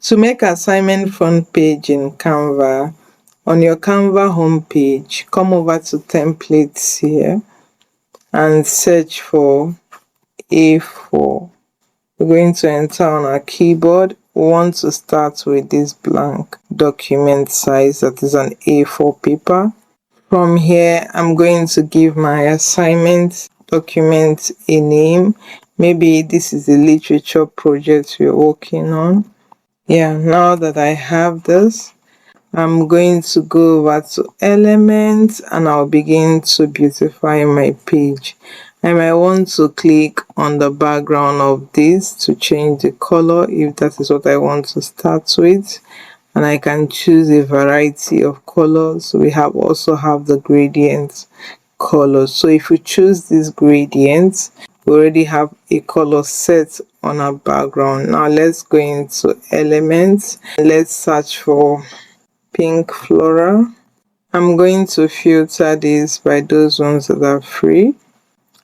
To make assignment front page in Canva, on your Canva homepage, come over to templates here and search for A4. We're going to enter on our keyboard. We want to start with this blank document size that is an A4 paper. From here, I'm going to give my assignment document a name. Maybe this is a literature project we're working on. Yeah, now that I have this, I'm going to go over to elements and I'll begin to beautify my page. I might want to click on the background of this to change the color if that is what I want to start with, and I can choose a variety of colors. We also have the gradient colors. So if we choose these gradients, we already have a color set on our background. Now let's go into elements. Let's search for pink floral. I'm going to filter this by those ones that are free,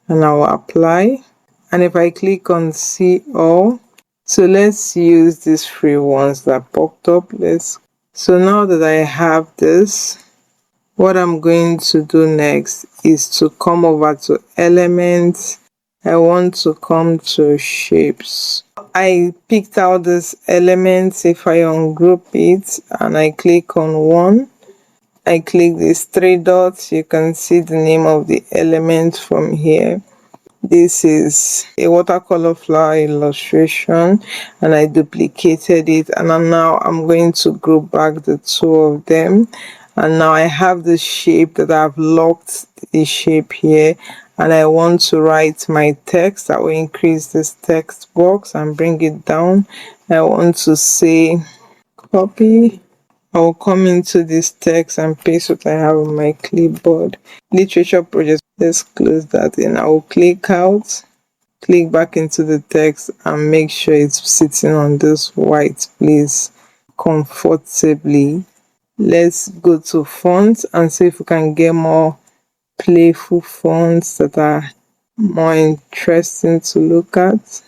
and I will apply. And if I click on see all, so let's use these free ones that popped up. So now that I have this, what I'm going to do next is to come over to elements. I want to come to shapes. I picked out this element. If I ungroup it and I click on one, I click these three dots, you can see the name of the element from here. This is a watercolor flower illustration, and I duplicated it, and now I'm going to group back the two of them. And now I have the shape that I've locked the shape here, and I want to write my text. I will increase this text box and bring it down. I want to say copy. I will come into this text and paste what I have on my clipboard. Literature project. Let's close that in. I will click out, click back into the text, and make sure it's sitting on this white place comfortably. Let's go to fonts and see if we can get more playful fonts that are more interesting to look at.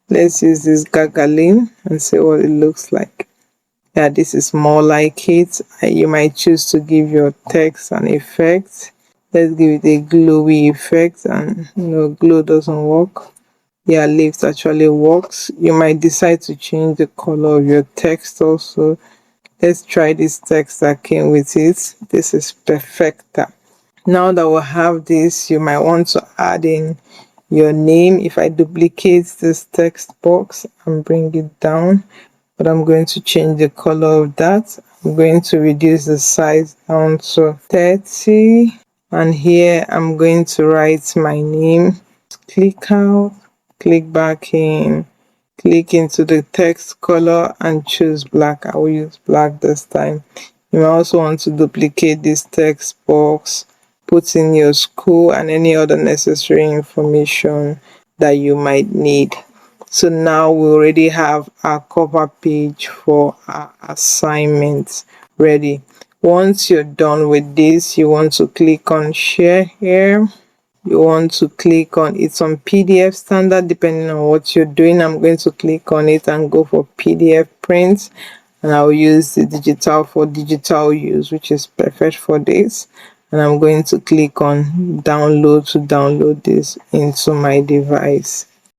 Let's use this Gagaline and see what it looks like. Yeah, this is more like it. You might choose to give your text an effect. Let's give it a glowy effect, and glow doesn't work. Yeah, lift actually works. You might decide to change the color of your text also. Let's try this text that came with it. This is Perfecta. Now that we have this, you might want to add in your name. If I duplicate this text box and bring it down, but I'm going to change the color of that. I'm going to reduce the size down to 30, and here I'm going to write my name. Click out, click back in, click into the text color and choose black. I will use black this time. You may also want to duplicate this text box, put in your school and any other necessary information that you might need. So now we already have our cover page for our assignments ready. Once you're done with this, you want to click on share here. You want to click on it's on PDF standard depending on what you're doing. I'm going to click on it and go for PDF print, and I'll use the digital for digital use, which is perfect for this. And I'm going to click on download to download this into my device.